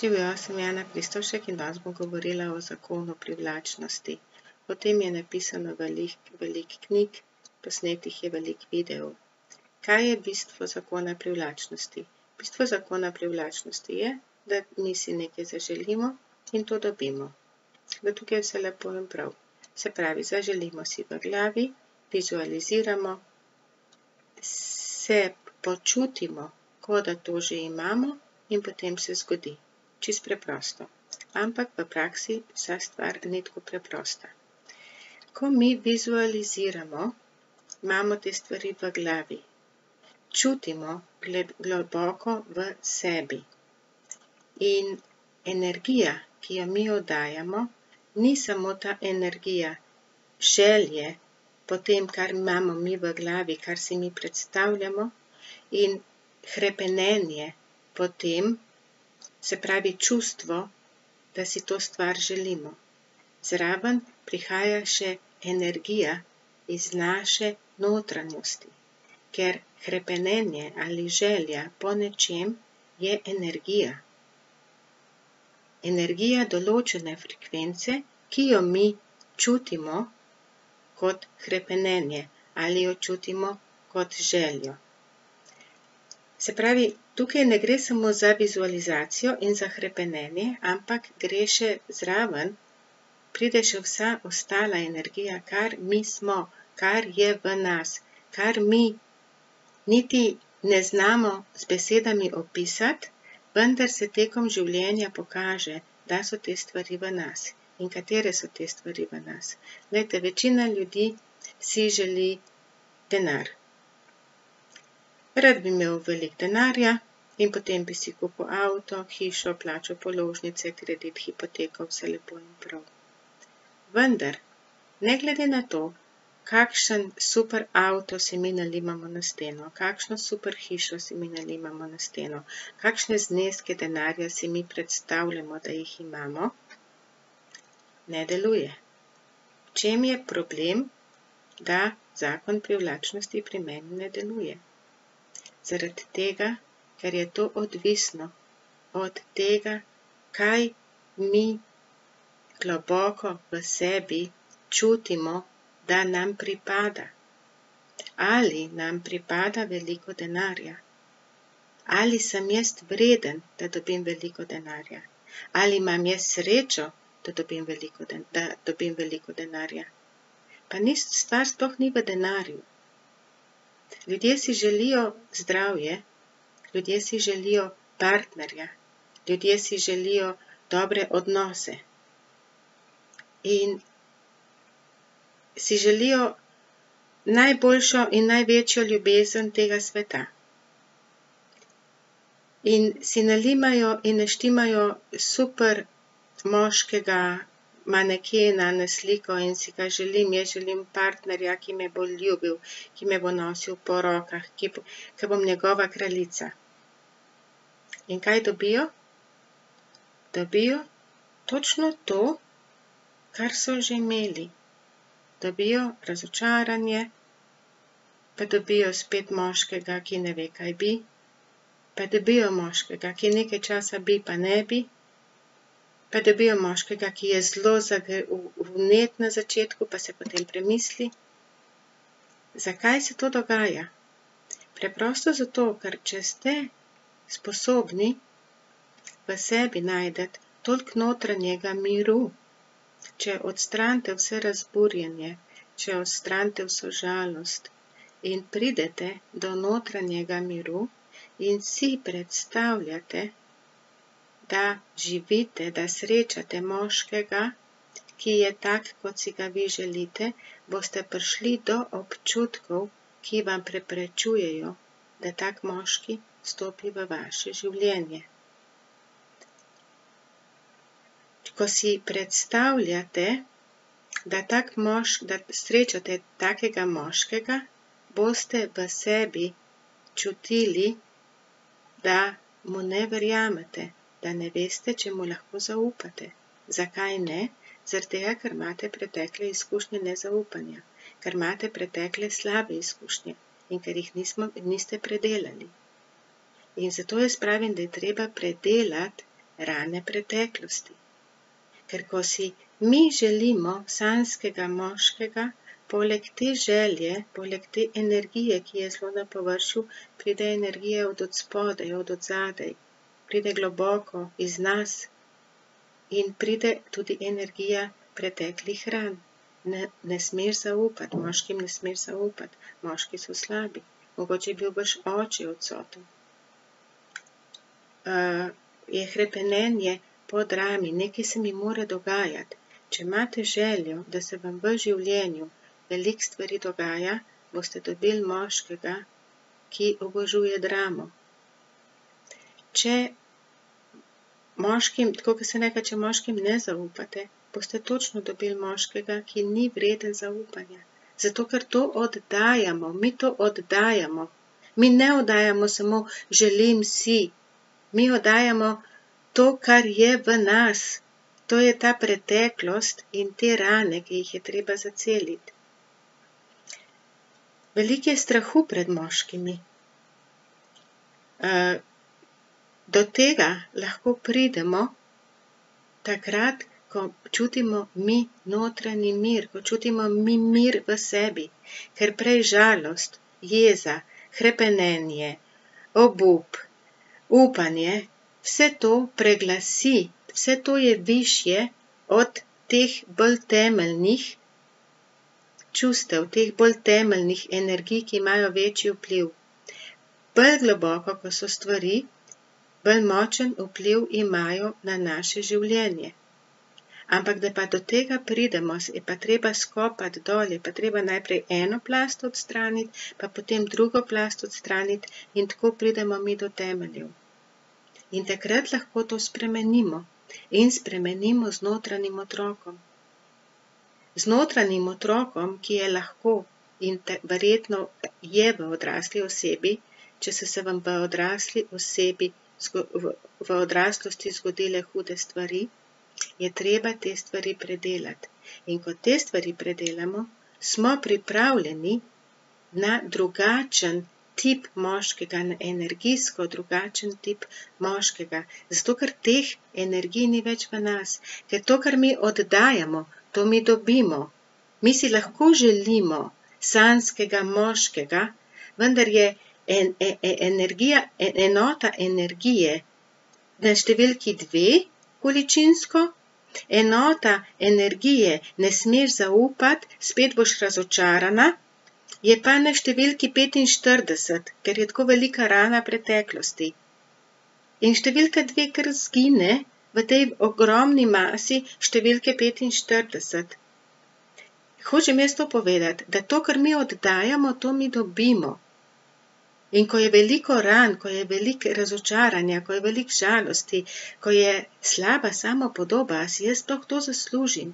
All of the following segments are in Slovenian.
Živjo, sem Jana Kristovšek in danes bom govorila o zakonu privlačnosti. O tem je napisano veliko knjig, posnetih je veliko videov. Kaj je bistvo zakona privlačnosti? Bistvo zakona privlačnosti je, da mi si nekaj zaželimo in to dobimo. Da tukaj je vse lepo in prav. Se pravi, zaželimo si v glavi, vizualiziramo, se počutimo, kot da to že imamo in potem se zgodi. Čisto preprosto. Ampak v praksi vsa stvar ni tako preprosta. Ko mi vizualiziramo, imamo te stvari v glavi. Čutimo globoko v sebi. In energija, ki jo mi oddajamo, ni samo ta energija želje po tem, kar imamo mi v glavi, kar si mi predstavljamo, in hrepenenje po tem, se pravi čustvo, da si to stvar želimo. Zraven prihaja še energija iz naše notranjosti, ker hrepenenje ali želja po nečem je energija. Energija določene frekvence, ki jo mi čutimo kot hrepenenje ali jo čutimo kot željo. Se pravi, tukaj ne gre samo za vizualizacijo in za hrepenenje, ampak gre še zraven, pride še vsa ostala energija, kar mi smo, kar je v nas, kar mi niti ne znamo z besedami opisati, vendar se tekom življenja pokaže, da so te stvari v nas. In katere so te stvari v nas? Glejte, večina ljudi si želi denar. Rad bi imel veliko denarja in potem bi si kupil avto, hišo, plačal položnice, kredit, hipoteko, vse lepo in prav. Vendar, ne glede na to, kakšen super avto si mi nalimamo na steno, kakšno super hišo si mi nalimamo na steno, kakšne zneske denarja si mi predstavljamo, da jih imamo, ne deluje. V čem je problem, da zakon privlačnosti pri meni ne deluje? Zaradi tega, ker je to odvisno od tega, kaj mi globoko v sebi čutimo, da nam pripada. Ali nam pripada veliko denarja? Ali sem jaz vreden, da dobim veliko denarja? Ali imam jaz srečo, da dobim veliko denarja? Pa stvar sploh ni v denarju. Ljudje si želijo zdravje, ljudje si želijo partnerja, ljudje si želijo dobre odnose in si želijo najboljšo in največjo ljubezen tega sveta. In si nalimajo in naštimajo super moškega manekena na sliko in si ga želim, jaz želim partnerja, ki me bo ljubil, ki me bo nosil po rokah, ki bom njegova kraljica. In kaj dobijo? Dobijo točno to, kar so že imeli. Dobijo razočaranje, pa dobijo spet moškega, ki ne ve, kaj bi, pa dobijo moškega, ki nekaj časa bi, pa ne bi, pa dobijo moškega, ki je zelo vnet na začetku, pa se potem premisli. Zakaj se to dogaja? Preprosto zato, ker če ste sposobni v sebi najti toliko notranjega miru, če odstranite vse razburjenje, če odstranite vso žalost in pridete do notranjega miru in si predstavljate, da živite, da srečate moškega, ki je tak, kot si ga vi želite, boste prišli do občutkov, ki vam preprečujejo, da tak moški stopi v vaše življenje. Ko si predstavljate, da srečate takega moškega, boste v sebi čutili, da mu ne verjamete, da ne veste, če mu lahko zaupate. Zakaj ne? Zaradi tega, ker imate pretekle izkušnje nezaupanja, ker imate pretekle slabe izkušnje in ker jih niste predelali. In zato jaz pravim, da je treba predelati rane preteklosti. Ker ko si mi želimo sanjskega moškega, poleg te želje, poleg te energije, ki je zelo na površju, pride energija od odspodaj, od odzadaj, pride globoko iz nas in pride tudi energija preteklih ran. Ne smeš zaupati, moškim ne smeš zaupati, moški so slabi. Mogoče je bil vaš oče odsoten. Je hrepenenje po drami, nekaj se mi mora dogajati. Če imate željo, da se vam v življenju veliko stvari dogaja, boste dobili moškega, ki obožuje dramo. Če moškim, tako kot sem rekla, če moškim ne zaupate, boste točno dobili moškega, ki ni vreden zaupanja. Zato, ker to oddajamo, mi to oddajamo. Mi ne oddajamo samo želim si, mi oddajamo to, kar je v nas. To je ta preteklost in te rane, ki jih je treba zaceliti. Veliko je strahu pred moškimi. Do tega lahko pridemo takrat, ko čutimo mi notranji mir, ko čutimo mi mir v sebi, ker prej žalost, jeza, hrepenenje, obup, upanje, vse to preglasi, vse to je višje od teh bolj temeljnih čustev, teh bolj temeljnih energij, ki imajo večji vpliv. Bolj globoko, ko so stvari, bolj močen vpliv imajo na naše življenje. Ampak da pa do tega pridemo, je pa treba skopati dol, je pa treba najprej eno plast odstraniti, pa potem drugo plast odstraniti in tako pridemo mi do temeljev. In takrat lahko to spremenimo in spremenimo z notranjim otrokom. Z notranjim otrokom, ki je lahko in verjetno je v odrasli osebi, če so se vam v odrasli osebi v odraslosti zgodile hude stvari, je treba te stvari predelati. In ko te stvari predelamo, smo pripravljeni na drugačen tip moškega, na energijsko drugačen tip moškega. Zato, ker teh energij ni več v nas. Ker to, kar mi oddajamo, to mi dobimo. Mi si lahko želimo sanjskega moškega, vendar je enota energije na številki 2 količinsko, enota energije ne smeš zaupati, spet boš razočarana, je pa na številki 45, ker je tako velika rana preteklosti. In številka 2 kar zgine v tej ogromni masi številke 45. Hočem jaz to povedati, da to, kar mi oddajamo, to mi dobimo. In ko je veliko ran, ko je veliko razočaranja, ko je veliko žalosti, ko je slaba samopodoba, a si jaz sploh to zaslužim?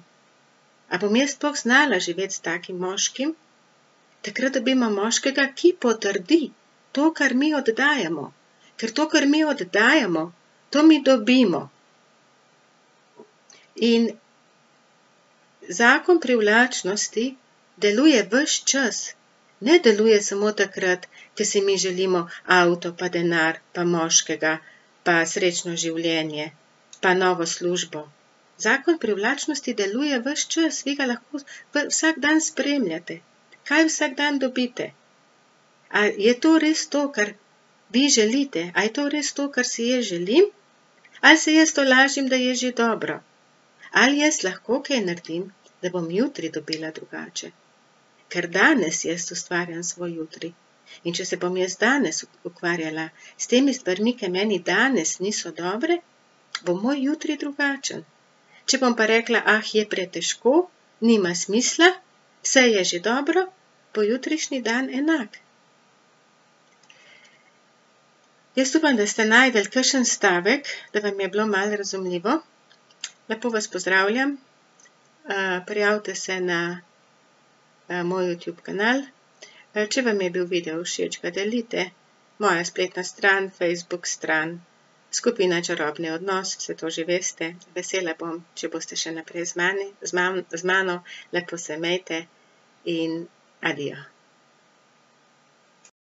A bom jaz sploh znala živeti s takim moškim? Takrat dobimo moškega, ki potrdi to, kar mi oddajamo. Ker to, kar mi oddajamo, to mi dobimo. In zakon privlačnosti deluje ves čas. Ne deluje samo takrat, ko si mi želimo avto, pa denar, pa moškega, pa srečno življenje, pa novo službo. Zakon privlačnosti deluje ves čas, vi ga lahko vsak dan spremljate. Kaj vsak dan dobite? A je to res to, kar vi želite? A je to res to, kar si jaz želim? Ali se jaz to lažim, da je že dobro? Ali jaz lahko kaj naredim, da bom jutri dobila drugače? Ker danes jaz ustvarjam svoj jutri. In če se bom jaz danes ukvarjala s temi stvarmi, ki meni danes niso dobre, bo moj jutri drugačen. Če bom pa rekla, je pretežko, nima smisla, vse je že dobro, bo jutrišnji dan enak. Jaz upam, da ste najdel kakšen stavek, da vam je bilo malo razumljivo. Lepo vas pozdravljam. Prijavite se na moj YouTube kanal. Če vam je bil video všeč, ga delite. Moja spletna stran, Facebook stran, skupina Čarobni odnos, vse to že veste. Vesela bom, če boste še naprej z mano. Lepo se imejte in adijo.